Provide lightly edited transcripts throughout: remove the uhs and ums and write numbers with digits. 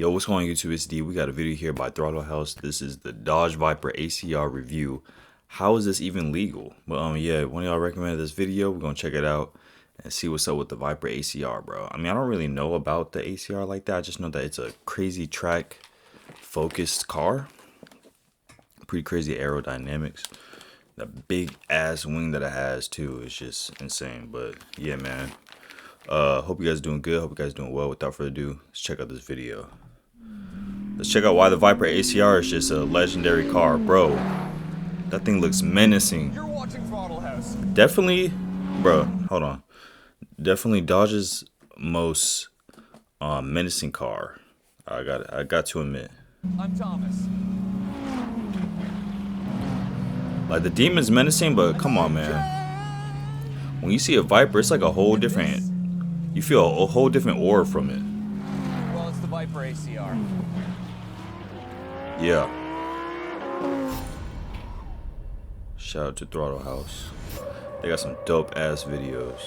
Yo, what's going on YouTube? It's D. We got a video here by Throttle House. This is the Dodge Viper ACR review. How is this even legal? Well, yeah, one of y'all recommended this video. We're gonna check it out and see what's up with the Viper ACR, bro. I mean, I don't really know about the ACR like that. I just know that it's a crazy track focused car. Pretty crazy aerodynamics. The big ass wing that it has too is just insane. But yeah, man. Hope you guys doing good. Hope you guys doing well. Without further ado, let's check out this video. Let's check out why the Viper ACR is just a legendary car, bro. That thing looks menacing. You're watching Throttle House. Definitely, bro. Hold on. Definitely Dodge's most menacing car. I got to admit. I'm Thomas. Like the Demon's menacing, but come on, man. When you see a Viper, it's like a whole different. You feel a whole different aura from it. Well, it's the Viper ACR. Yeah. Shout out to Throttle House. They got some dope ass videos.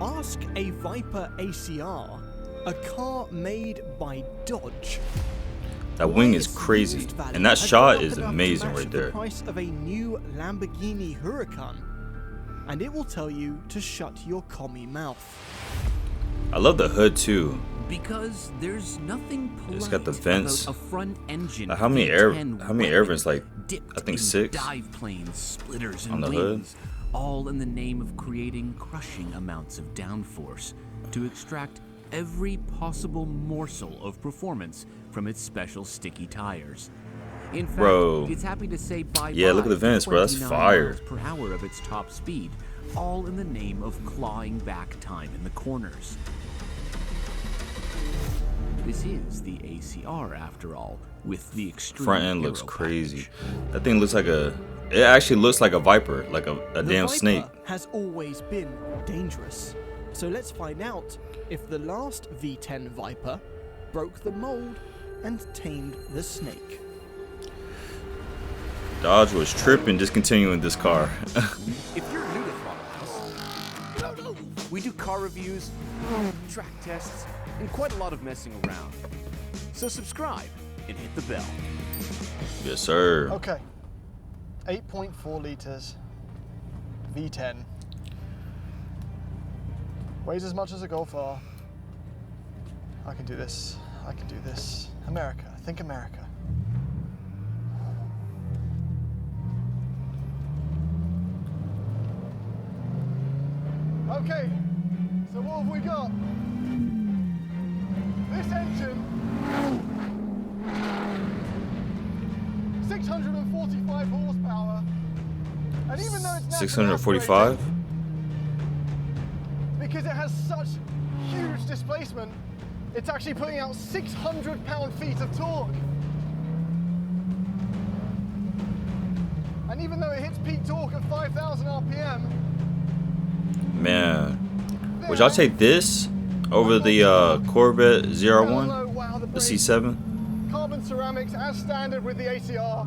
Ask a Viper ACR, a car made by Dodge. That wing is crazy, and that shot is amazing right there. The price of a new Lamborghini Huracan, and it will tell you to shut your commie mouth. I love the hood too. Because there's nothing polite It's got the vents. about a front engine. How many air vents? Like I think 6 dive planes, splitters, and on the wings, all in the name of creating crushing amounts of downforce to extract every possible morsel of performance from its special sticky tires. In fact, Bro. it's happy to say bye-bye. Yeah, look at the vents, bro. That's 29 fire. miles per hour of its top speed, all in the name of clawing back time in the corners. This is the ACR, after all, with the extreme Front end looks aero crazy. package. That thing looks like a. It actually looks like a Viper, like a The damn Viper snake. has always been dangerous. So let's find out if the last V10 Viper broke the mold and tamed the snake. Dodge was tripping discontinuing this car. If you're new to Throttle House, we do car reviews, track tests, and quite a lot of messing around. So subscribe and hit the bell. Yes, sir. Okay, 8.4 liters, V10. Weighs as much as a Golf R. I can do this. I can do this. America. Think America. Okay, so what have we got? This engine, 645 horsepower, and even though it's 645. because it has such huge displacement, it's actually putting out 600 pound-feet of torque. And even though it hits peak torque at 5,000 RPM, Man, would y'all take this over the Corvette ZR1, the C7? carbon ceramics as standard with the ACR.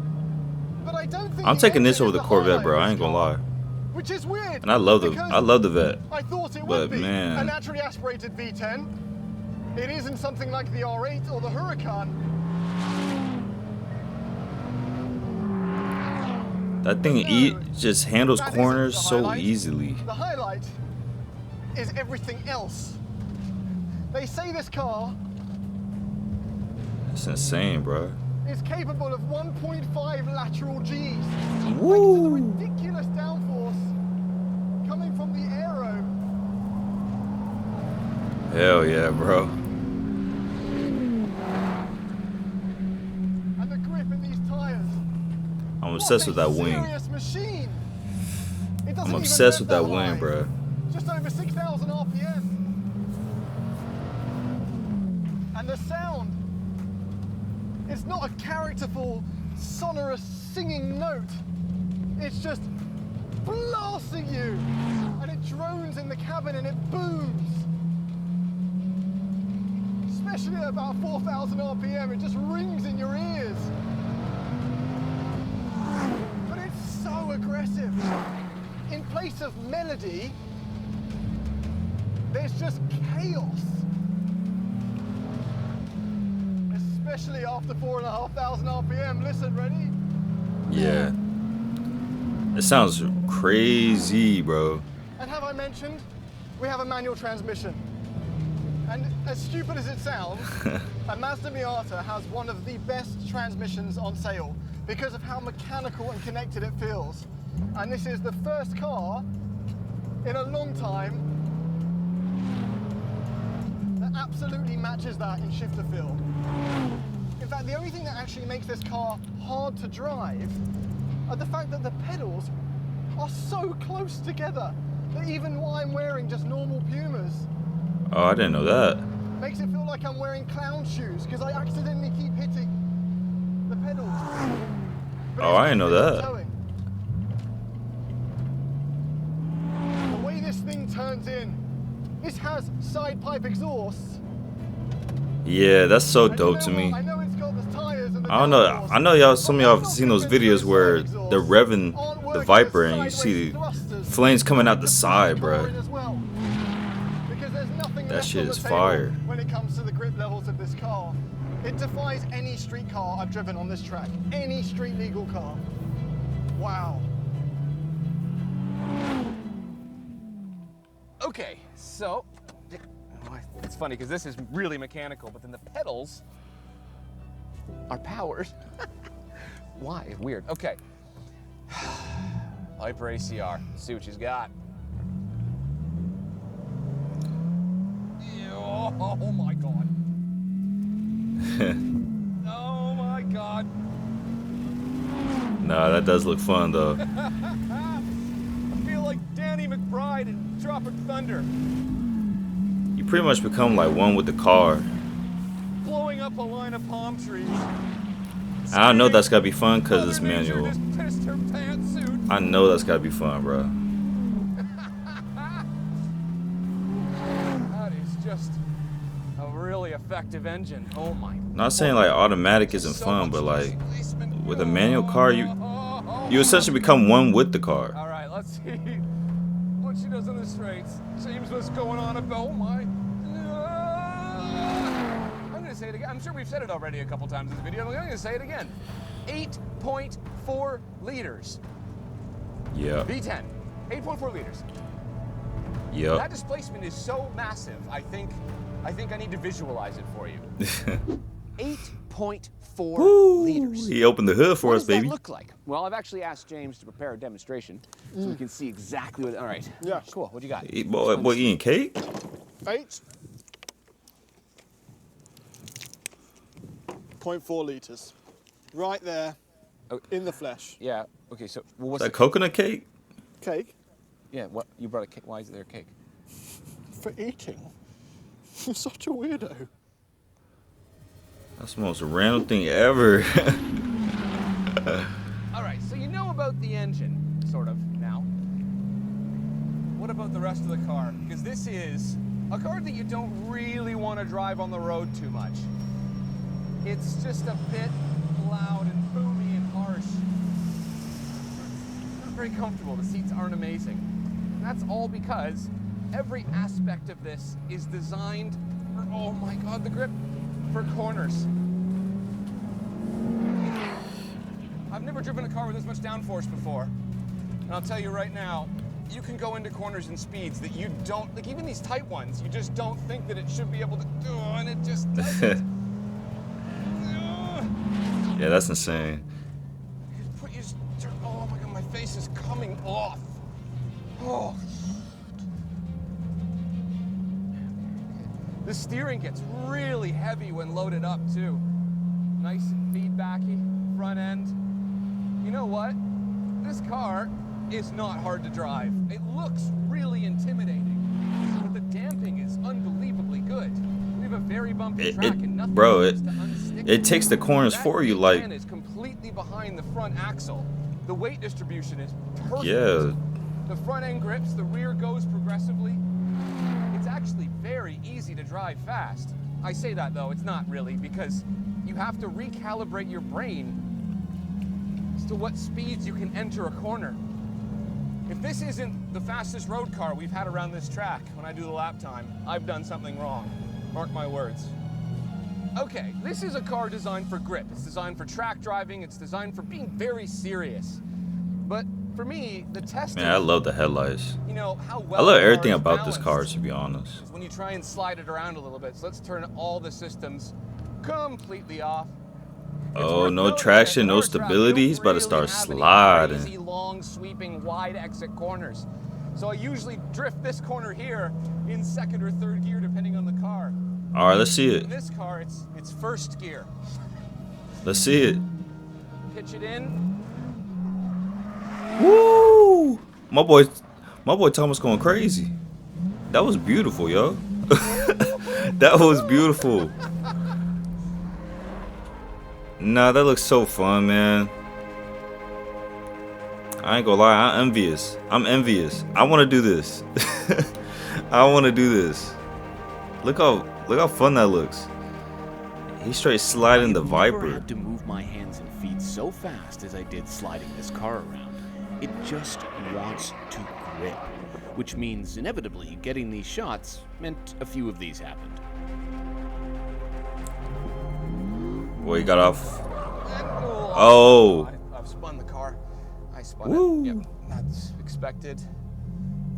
But I don't think I'm the taking this engine over is the Corvette, highlight bro. of I this ain't gonna car, lie. Which is weird. And I love because the Vet. I thought it But would be man. a naturally aspirated V10. It isn't something like the R8 or the Huracan. That thing just handles That corners isn't the so highlight. easily. The highlight is everything else. They say this car It's insane, bro. is capable of 1.5 lateral Gs. Thanks to the Woo! ridiculous downforce coming from the aero. Hell yeah, bro. And the grip in these tires. I'm obsessed with that wing. Serious machine. It doesn't I'm even obsessed rev with that high. wing, bro. Just over 6,000 RPM. And the sound. It's not a characterful, sonorous singing note. It's just blasting you. And it drones in the cabin and it booms. Especially at about 4,000 RPM, it just rings in your ears. But it's so aggressive. In place of melody, there's just chaos. Especially after 4,500 RPM. Listen, ready? Yeah. It sounds crazy, bro. And have I mentioned, we have a manual transmission. And as stupid as it sounds, a Mazda Miata has one of the best transmissions on sale because of how mechanical and connected it feels. And this is the first car in a long time that absolutely matches that in shifter feel. In fact, the only thing that actually makes this car hard to drive are the fact that the pedals are so close together that even while I'm wearing just normal Pumas, Oh, I didn't know that. makes it feel like I'm wearing clown shoes because I accidentally keep hitting the pedals. But Oh, I didn't know that. towing. The way this thing turns in, this has side pipe exhausts. Yeah, that's so And you dope know to what? me. I know it's got the tires and the I don't know. downforce, I know y'all. Some of y'all but have I'm seen not those videos convinced where side they're exhausts revving aren't the working Viper as and you see sideways thrusters flames coming out to the push side, car bro. in as well. Because there's nothing That left shit on the is table fire. when it comes to the grip levels of this car. It defies any street car I've driven on this track. Any street legal car. Wow. Okay, so it's funny because this is really mechanical, but then the pedals are powered. Why? Weird. Okay. Viper ACR. Let's see what she's got. Oh my god. Oh my god. Nah, that does look fun though. I feel like Danny McBride in Tropic Thunder. You pretty much become like one with the car. Blowing up a line of palm trees. I know that's gotta be fun because it's Mother Nature manual. just pissed her pantsuit. I know that's gotta be fun, bro. That is just a really effective engine. Oh my. Not saying like automatic isn't So fun, much but like displacement. with a manual car, you Oh. essentially become one with the car. All right, let's see what she does on the straights. James, what's going on about? Oh my. I'm gonna say it again. I'm sure we've said it already a couple times in this video. I'm gonna say it again. 8.4 liters. Yeah. V10. 8.4 liters. That Yep. displacement is so massive. I think I need to visualize it for you. 8.4 liters. He opened the hood for What us, does that baby. look like? Well, I've actually asked James to prepare a demonstration so we can see exactly what. All right. Yeah. Cool. What do you got? Boy, eating cake? 8.4 litres. Right there, Oh. in the flesh. Yeah. Okay. So, well, what's That the, coconut cake? Cake yeah? What you brought a cake? Why is there a cake? for eating. You're such a weirdo. That's the most random thing ever. All right. So you know about the engine, sort of now. What about the rest of the car? Because this is a car that you don't really want to drive on the road too much. It's just a bit loud and boomy and harsh. Not very comfortable. The seats aren't amazing. And that's all because every aspect of this is designed for, oh my god, the grip, for corners. I've never driven a car with this much downforce before. And I'll tell you right now, you can go into corners and speeds that you don't, like even these tight ones, you just don't think that it should be able to do, and it just doesn't. Yeah, that's insane. Oh my god, my face is coming off. Oh. The steering gets really heavy when loaded up too. Nice and feedbacky, front end. You know what? This car is not hard to drive. It looks really intimidating, but the damping is unbelievably good. We have a very bumpy track and nothing seems to unstick it takes the corners That for you, V10 like, is completely behind the front axle. The weight distribution is perfect. yeah. The front end grips, the rear goes progressively. It's actually very easy to drive fast. I say that though, it's not really, because you have to recalibrate your brain as to what speeds you can enter a corner. If this isn't the fastest road car we've had around this track when I do the lap time, I've done something wrong. Mark my words. Okay, this is a car designed for grip. It's designed for track driving. It's designed for being very serious. But for me, the test Man, I love the headlights. you know, how well I love the car everything is about this car, balanced to be honest. is when you try and slide it around a little bit. So let's turn all the systems completely off. It's Oh, worth no noting traction, that no car track stability. He's don't about to really start have any sliding. Crazy, long, sweeping, wide exit corners. So I usually drift this corner here in second or third gear, depending on the car. All right, let's see it. In this car, it's first gear. Let's see it. Pitch it in. Woo! My boy Thomas going crazy. That was beautiful, yo. That was beautiful. Nah, that looks so fun, man. I ain't gonna lie, I'm envious. I want to do this. I want to do this. Look how fun that looks. He's straight sliding the I've never Viper. had to move my hands and feet so fast as I did sliding this car around. It just wants to grip, which means inevitably getting these shots meant a few of these happened. Boy, he got off. Oh! I've spun the car. I spun Woo. it. Yep, that's expected.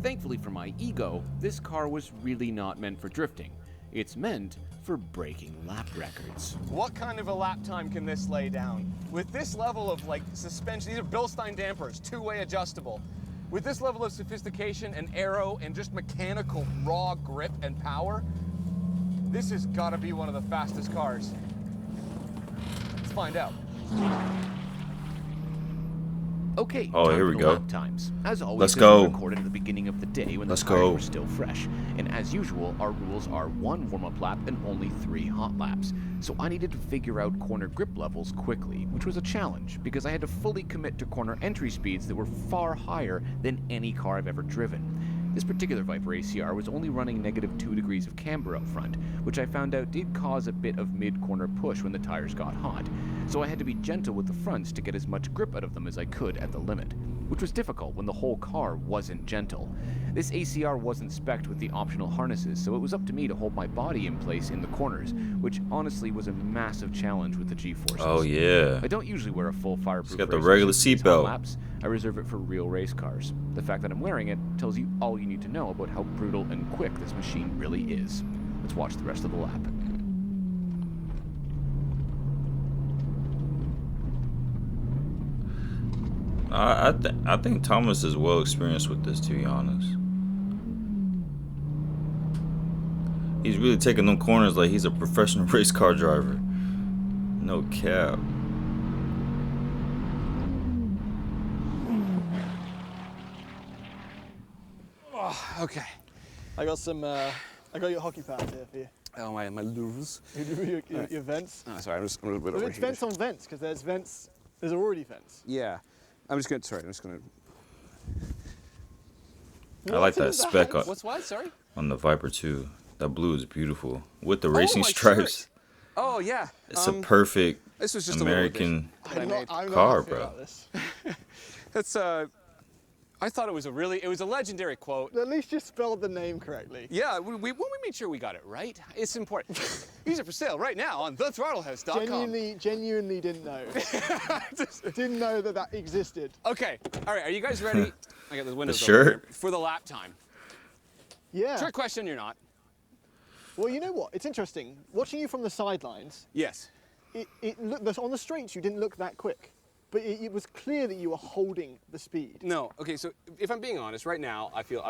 Thankfully for my ego, this car was really not meant for drifting. It's meant for breaking lap records. What kind of a lap time can this lay down? With this level of like suspension, these are Bilstein dampers, two-way adjustable. With this level of sophistication and aero and just mechanical raw grip and power, this has got to be one of the fastest cars. Let's find out. Okay, Oh, time here for we the go. lap times. As always, Let's this go. was recorded at the beginning of the day when Let's the tires go. were still fresh. And as usual, our rules are 1 warm-up lap and only 3 hot laps. So I needed to figure out corner grip levels quickly, which was a challenge because I had to fully commit to corner entry speeds that were far higher than any car I've ever driven. This particular Viper ACR was only running -2 degrees of camber up front, which I found out did cause a bit of mid-corner push when the tires got hot. So I had to be gentle with the fronts to get as much grip out of them as I could at the limit, which was difficult when the whole car wasn't gentle. This ACR wasn't spec'd with the optional harnesses, so it was up to me to hold my body in place in the corners, which honestly was a massive challenge with the G-forces. Oh yeah. I don't usually wear a full fireproof got the racer regular suit for these hot seatbelt. laps. I reserve it for real race cars. The fact that I'm wearing it tells you all you need to know about how brutal and quick this machine really is. Let's watch the rest of the lap. I think Thomas is well experienced with this, to be honest. He's really taking them corners like he's a professional race car driver. No cap. Okay. I got some. I got your hockey pads here for you. Oh, my louvres. Your vents. Oh, sorry, I'm just a little bit Well, over it's here. vents on vents because there's vents. There's already vents. Yeah. I'm just gonna. I like that is that? spec What's what? Sorry? on the Viper too. That blue is beautiful with the racing my stripes. shirt. Oh, yeah. It's a perfect This was just American I made. I know car, how I feel bro. about this. That's, I thought it was a legendary quote. At least you spelled the name correctly. Yeah, we made sure we got it right. It's important. These are for sale right now on thethrottle.house.com. Genuinely didn't know. Didn't know that existed. Okay, all right, are you guys ready? I got the windows shirt? over here. For the lap time. Yeah. Trick question, you're not. Well, you know what? It's interesting. Watching you from the sidelines, Yes. it looked, on the straights you didn't look that quick. But it was clear that you were holding the speed. No, okay, so if I'm being honest, right now I feel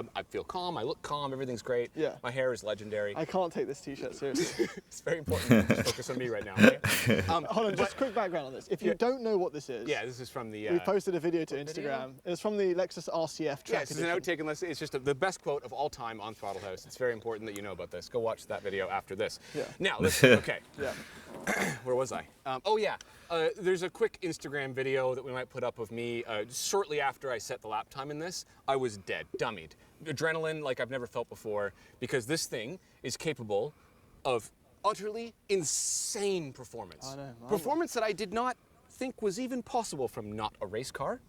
calm, I look calm, everything's great. Yeah. My hair is legendary. I can't take this t-shirt seriously. It's very important to focus on me right now, okay? Hold on, just quick background on this. If you don't know what this is, Yeah, this is from the... we posted a video to Instagram. video? It's from the Lexus RCF track Yeah, this is an edition. outtake, unless it's just the best quote of all time on Throttle House. It's very important that you know about this. Go watch that video after this. Yeah. Now, listen, okay. Yeah. Where was I? Oh yeah, there's a quick Instagram video that we might put up of me shortly after I set the lap time in this. I was dead, dummied. Adrenaline like I've never felt before, because this thing is capable of utterly insane performance. I know, Performance that I did not think was even possible from not a race car.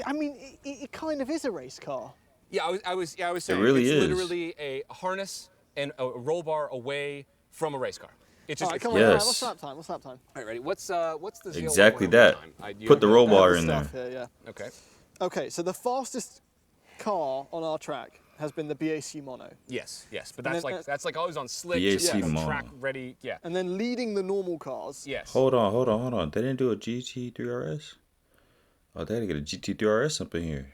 I mean, it kind of is a race car. Yeah, I was saying really it's is. literally a harness and a roll bar away from a race car. It's just All right, it's come on. Yes. All right, what's lap time? What's lap time? All right, ready? What's the ZL1 Exactly 101 that. time? Put the roll I have bar the in there. stuff here, yeah. Okay. Okay, so the fastest car on our track has been the BAC Mono. Yes, but And that's then, like that's like always on slick, BAC just Mono. track ready. Yeah. And then leading the normal cars. Yes. Hold on. They didn't do a GT3RS? Oh, they had to get a GT3RS up in here.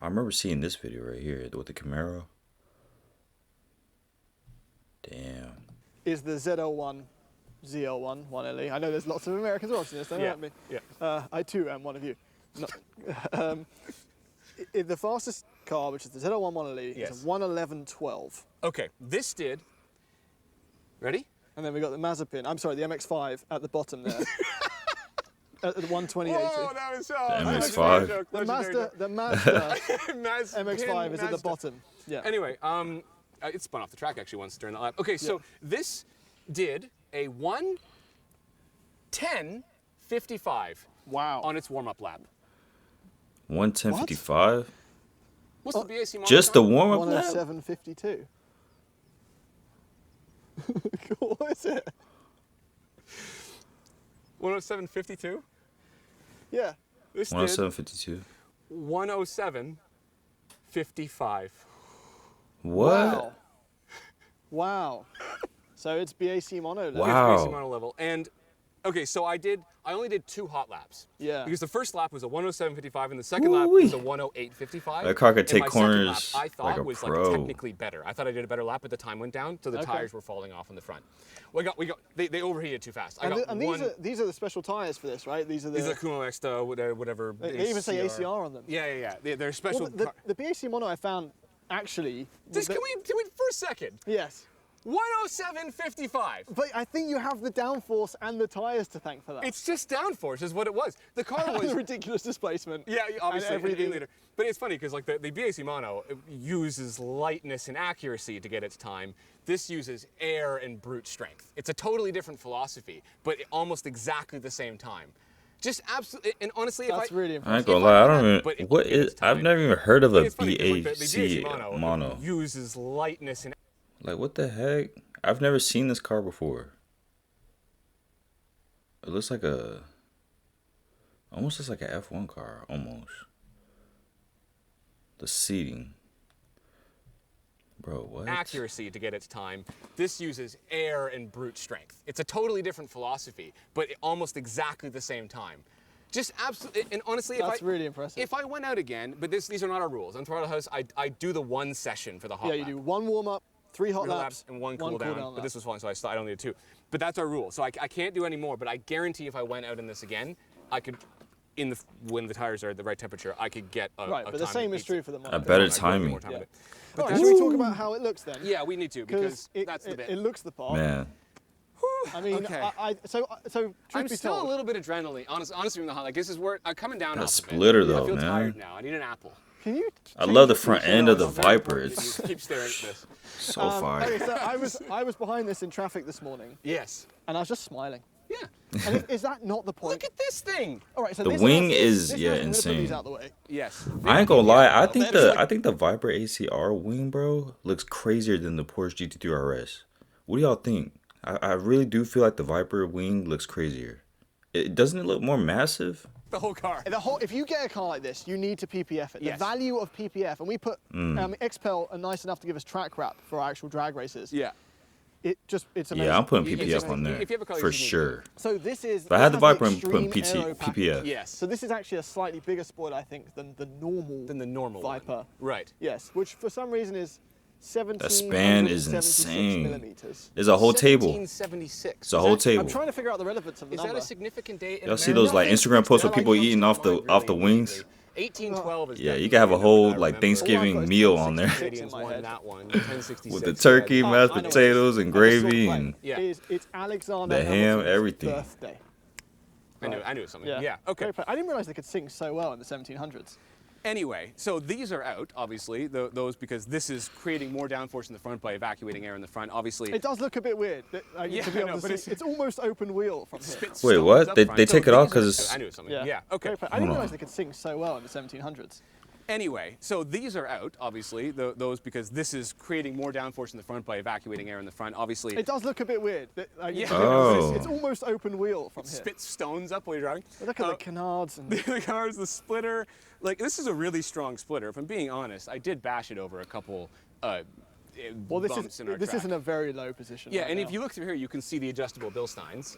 I remember seeing this video right here with the Camaro. Damn. Is the ZL1 ZL1 1LE. I know there's lots of Americans watching this, don't Yeah, hurt me. yeah. I too am one of you. No, the fastest car, which is the ZL1 1LE, Yes. is a 1:11:12. Okay. This did. Ready? And then we got the Mazepin, I'm sorry, the MX-5 at the bottom there. At the 1:20:80. Whoa, that was The MX-5. The Mazda MX-5 is at the bottom. Yeah. Anyway, it spun off the track actually once during the lap. Okay, so this did a 1:10:55 Wow. on its warm-up lap. 1:10:55. What's the BAC model Just the time? warm up lap. 1:07:52. What is it? 1:07:52. Yeah. This did 1:07:52. 1:07:55. What? Wow. Wow. So it's BAC Mono level. Wow. BAC model level. And okay, so I only did 2 hot laps. Yeah. Because the first lap was a 1:07:55 and the second lap Ooh-wee. was a 1:08:55. That car could And take my second corners lap, I thought like a was pro. like technically better. I thought I did a better lap, but the time went down, so the Okay. tires were falling off in the front. They overheated too fast. I And, got and one. these are the special tires for this, right? These are the. These are Kumo Extra, whatever. They even say ACR on them. Yeah. They're special. Well, the BAC Mono I found actually. Just can we for a second? Yes. 1:07:55. But I think you have the downforce and the tires to thank for that. It's just downforce is what it was. The car And was the ridiculous displacement. Yeah, obviously, and everything. later. But it's funny because like the BAC Mono uses lightness and accuracy to get its time. This uses air and brute strength. It's a totally different philosophy, but almost exactly the same time. Just absolutely, and honestly, That's really I impressive. ain't gonna lie. I don't But even. it What can get is? its I've time. never even heard of a It's funny 'cause, like, the BAC BAC mono. uses lightness and Like what the heck? I've never seen this car before. It looks like almost looks like an F1 car, almost. The seating. Bro, what? accuracy to get its time. This uses air and brute strength. It's a totally different philosophy, but almost exactly the same time. Just absolutely, and honestly, That's really impressive. If I went out again, but these are not our rules. On Throttle House, I do the 1 session for the hot Yeah, you lap. do 1 warm up, 3 hot 3 laps, and 1 cool cool down. down But this lap. was fun, so I only did 2. But that's our rule. So I can't do any more. But I guarantee if I went out in this again, I could, when the tires are at the right temperature, I could get a Right, a but the time same that is beats true it. for the A Mono. better I'd rather timing. more time Yeah. with it. All right, should we talk about how it looks then? Yeah, we need to because it, that's the bit. it looks the part. Man. I mean, Okay. so truth I'm be still told, a little bit adrenaline. Honestly, from the hot, like this is where I'm coming down. That off of it. splitter, I though, feel man. tired now. I need an apple. can you? I change love the the front feature end of on the something? Viper. You It's keep staring at this. so Okay, fire. so I was behind this in traffic this morning, Yes. and I was just smiling. Yeah. And is that not the point? Look at this thing. All right, so The this wing has- is, this yeah, has- I'm gonna put these insane. out the way. Yes. I ain't gonna lie. I think That's like- I think the Viper ACR wing, bro, looks crazier than the Porsche GT3 RS. What do y'all think? I really do feel like the Viper wing looks crazier. Doesn't it look more massive? the whole car. If you get a car like this, you need to PPF it. Yes. The value of PPF, and we put XPEL are nice enough to give us track wrap for our actual drag races. Yeah. It's amazing. Yeah, I'm putting If PPF on there you have a car, for you should need sure. So this is. If I had this the has Viper, I'm putting extreme aero package. PPF. Yes. So this is actually a slightly bigger spoiler, I think, than the normal. Than the normal one. Viper. Right. Yes, which for some reason is 17. The span is insane. Millimeters. There's a whole table. 1776. It's a whole table. I'm trying to figure out the relevance of the Is number. that a significant date? in Y'all see America? those like Instagram posts with people eating off the wings? 1812 is Yeah, you definitely can have a the number whole that I like remember. Thanksgiving All I've got is meal on there 1066 Canadians in my won head. that one. 1066. with the turkey, Oh, mashed I know what it is. potatoes, and I just saw gravy, the and Yeah. It's Alexander The ham, Hamilton's everything. birthday. I knew something. Yeah. Yeah. Okay. I didn't realize they could sing so well in the 1700s. Anyway, so these are out, obviously, those because this is creating more downforce in the front by evacuating air in the front. Obviously, It does look a bit weird. Yeah, to be I able know, to but see. It's almost open wheel from here. spits Wait, stones what? up They front. take it off 'cause it's- I knew something. Yeah. Okay. I didn't realize they could sing so well in the 1700s. Anyway, so these are out, obviously, those because this is creating more downforce in the front by evacuating air in the front. Obviously, It does look a bit weird. Yeah. To be able to Oh. see. It's almost open wheel from here. spits stones up while you're driving. Look at the canards and The cars, the splitter. Like, this is a really strong splitter. If I'm being honest, I did bash it over a couple well, bumps in our this track. is in a very low position. Yeah, right and now. if you look through here, you can see the adjustable Bilsteins,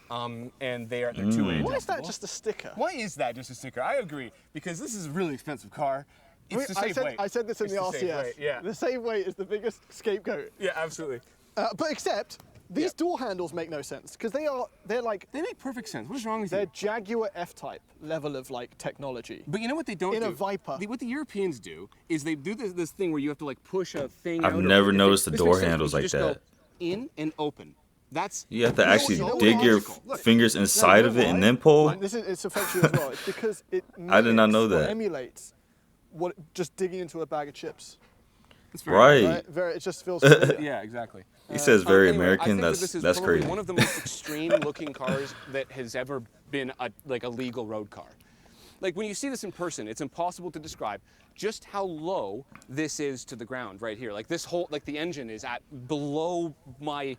and they're 2-way Why is that adjustable. just a sticker? Why is that just a sticker? I agree, because this is a really expensive car. It's the same weight. I said this in It's the the same RCS. weight, yeah. The same weight is the biggest scapegoat. Yeah, absolutely. But except these door handles make no sense because they're like They make perfect sense. What's wrong with they're you? Jaguar F-Type level of like technology. But you know what they don't in do? a Viper. What the Europeans do is they do this thing where you have to like push a thing I've out. never noticed the This door makes sense. handles You like just go that. in and open. That's You have to actually no, dig your logical. Look. fingers inside of it and Why? then pull. Like, it's affects you as well. It's because it I did not mimics know or that. emulates what just digging into a bag of chips. It's very Right. Right? Very, it just feels familiar. Yeah, exactly. He says very Anyway, I American. think that this is That's probably crazy. one of the most extreme-looking cars that has ever been a legal road car. Like when you see this in person, it's impossible to describe just how low this is to the ground right here. Like this whole, like the engine is at below my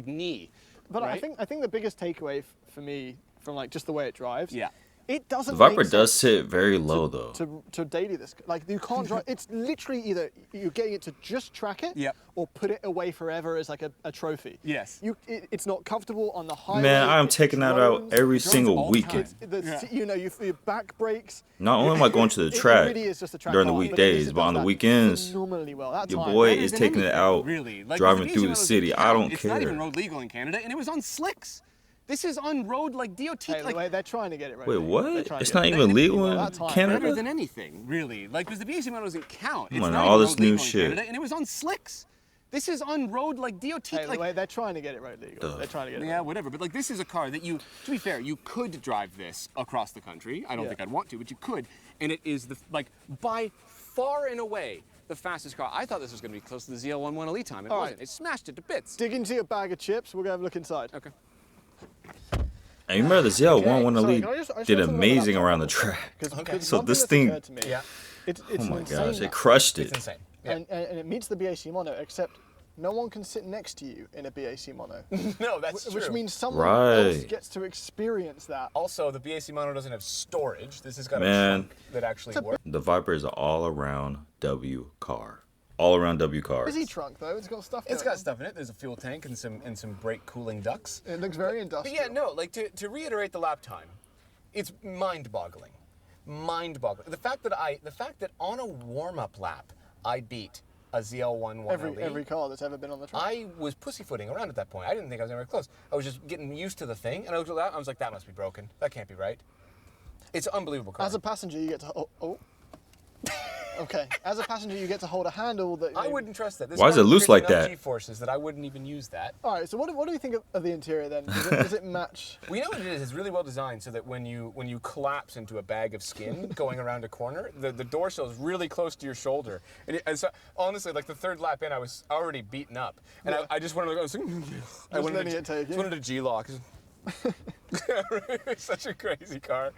knee. But right? I think the biggest takeaway for me from like just the way it drives. Yeah. It doesn't. The Viper make does sense sit very low though. to daily this. Like you can't drive. It's literally either you're getting it to just track it, Yep. or put it away forever as like a trophy. Yes. It's not comfortable on the highway. Man, I'm it taking that out drones. every drones single all the weekend. time. You know, your back brakes. Not only am I going to the It track really is just a track during the car, but it weekdays, does but on the that weekends, phenomenally well. That your time, boy Better is than taking it anything, out, really. Like, driving the through the BC city. doesn't I count. don't It's not even care. road legal in Canada, and it was on slicks. This is on road like DOT. Hey, like, they're trying to get it right. Wait, They're what? trying to It's get not it even right. legal Well, in that time- better Canada? than anything, really. Like, because the BC model doesn't count. It's on, not all even this road new legal in shit. Canada, and it was on slicks. This is on road like DOT. Hey, like, they're trying to get it right legal. They're trying to get it. yeah, right. whatever. But like, this is a car that you, to be fair, you could drive this across the country. I don't Yeah. think I'd want to, but you could. And it is by far and away the fastest car. I thought this was going to be close to the ZL11 Elite time. It All wasn't. right. It smashed it to bits. Dig into your bag of chips. We're gonna have a look inside. Okay. And you remember the ZL11 sorry, Elite can I just did talk about amazing that around the for a track. Because So one this that's thing- occurred to me, Yeah. it's Oh an my insane gosh, it map. crushed it. It's insane. Yeah. And it meets the BAC mono, except no one can sit next to you in a BAC mono, No, that's true. which means someone else Right. gets to experience that. Also, the BAC mono doesn't have storage. This has got Man. a trunk that actually works. The Viper is an all-around W car. All-around W car. Busy trunk though. It's got stuff. It's going got stuff in it. There's a fuel tank and some brake cooling ducts. on. It looks very But industrial. yeah, no, like to reiterate the lap time, it's mind-boggling. Mind-boggling. The fact that on a warm-up lap I beat a ZL11 Every car that's ever been on the track. I was pussyfooting around at that point. I didn't think I was anywhere close. I was just getting used to the thing, and I looked at that. I was like, that must be broken. That can't be right. It's an unbelievable car. As a passenger, you get to. Oh. Okay. As a passenger, you get to hold a handle that. I wouldn't trust that. This Why is car it loose creates like enough that? G-forces that I wouldn't even use that. All right. So what do you think of the interior then? Does it match? Well, you know what it is? It's really well designed so that when you collapse into a bag of skin going around a corner, the door sill is really close to your shoulder. And so, honestly, like the third lap in, I was already beaten up, and Yeah. I just wanted to go. I wanted letting it take you. just wanted a G-lock. It's such a crazy car.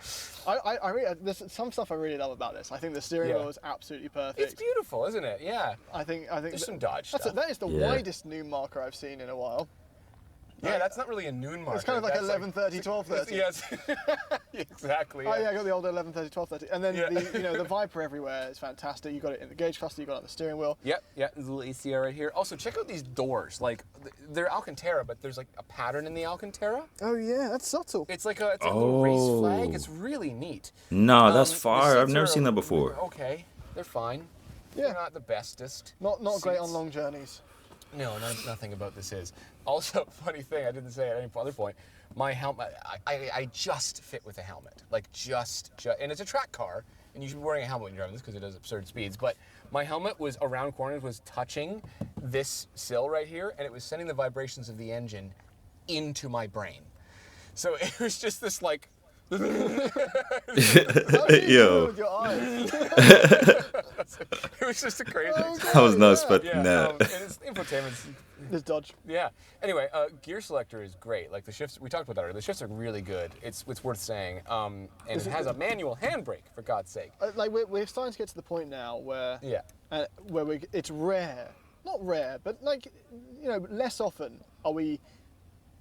I really, there's some stuff I really love about this. I think the steering Yeah. wheel is absolutely perfect. It's beautiful, isn't it? Yeah. I think There's some Dodge stuff. That is the Yeah. widest noon marker I've seen in a while. Yeah, that's not really a noon marker. It's kind of like That's 11:30, 12:30. Yes. Exactly. Oh yeah, I got the old 11:30, 12:30, and then Yeah. the Viper everywhere is fantastic. You got it in the gauge cluster, you got it on the steering wheel. Yep, there's a little ACR right here. Also, check out these doors. Like, they're Alcantara, but there's like a pattern in the Alcantara. Oh yeah, that's subtle. It's like a little race Oh. flag. It's really neat. No, that's The fire. I've seats never are seen that before. Okay, they're fine. Yeah. They're not the bestest. Not great on seats. long journeys. No, nothing about this is. Also, funny thing, I didn't say at any other point, my helmet, I just fit with a helmet. Like, just, and it's a track car, and you should be wearing a helmet when you're driving this because it does absurd speeds, but my helmet was around corners, was touching this sill right here, and it was sending the vibrations of the engine into my brain. So it was just this How do you do Yo, it with your eyes? It was just a crazy. I was not expecting Yeah, that. and it's infotainment's. This dodge. Yeah. Anyway, gear selector is great. Like the shifts, we talked about that earlier. The shifts are really good. It's worth saying. And it has a manual handbrake, for God's sake. Like we're starting to get to the point now where it's rare, not rare, but like less often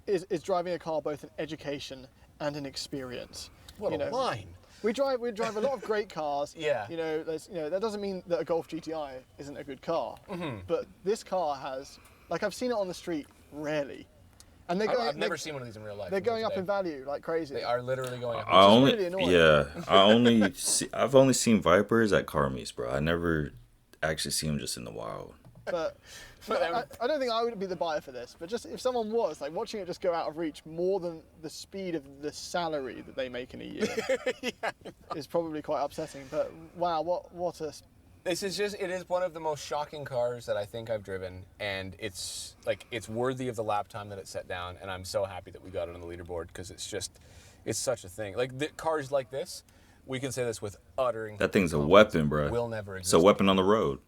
is driving a car both an education and an experience. What a line. We drive a lot of great cars. Yeah. That doesn't mean that a Golf GTI isn't a good car. But this car has, like, I've seen it on the street rarely, and I've never seen one of these in real life. They're going up in value like crazy. They are literally going up. Really annoying. I've only seen Vipers at car meets, bro. I never actually see them just in the wild. But I don't think I would be the buyer for this, but just if someone was, like, watching it just go out of reach more than the speed of the salary that they make in a year is probably quite upsetting. But wow, what a... It is one of the most shocking cars that I think I've driven, and it's worthy of the lap time that it set down, and I'm so happy that we got it on the leaderboard, because it's such a thing. Like, the cars like this, we can say this with uttering... That thing's a weapon, bro. Will never exist. It's a weapon on the road.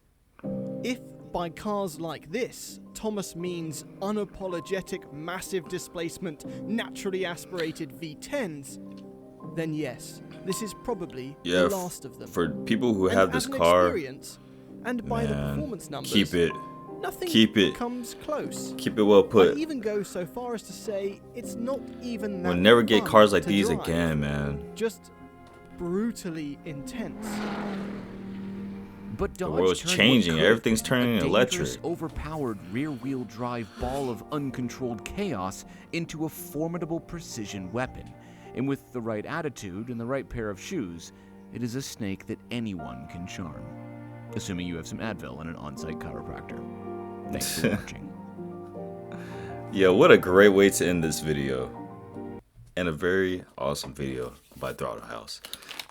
If by cars like this, Thomas means unapologetic, massive displacement, naturally aspirated V10s, then yes, this is probably the last of them. For people who And have this as an car, experience, and by the performance numbers, keep it nothing comes close. Keep it well put. I'd even go so far as to say it's not even that We'll never get fun cars like to these drive, again, man. Just brutally intense. But Dodge world's turned what changing. could, Everything's turning a electric. dangerous, overpowered rear-wheel drive ball of uncontrolled chaos into a formidable precision weapon. And with the right attitude and the right pair of shoes, it is a snake that anyone can charm. Assuming you have some Advil and an on-site chiropractor. Thanks for watching. Yeah, what a great way to end this video. And a very awesome video by Throttle House.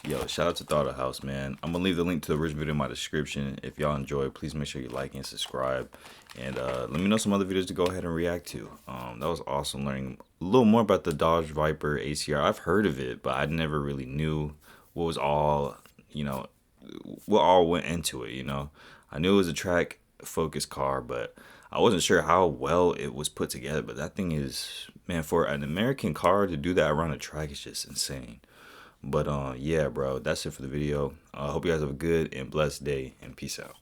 Yo, shout out to Throttle House, man. I'm gonna leave the link to the original video in my description. If y'all enjoy, please make sure you like and subscribe. And let me know some other videos to go ahead and react to. That was awesome learning a little more about the Dodge Viper ACR. I've heard of it, but I never really knew what was all, what all went into it, I knew it was a track focused car, but I wasn't sure how well it was put together. But that thing is, man, for an American car to do that around a track is just insane. But yeah, bro, that's it for the video. I hope you guys have a good and blessed day, and peace out.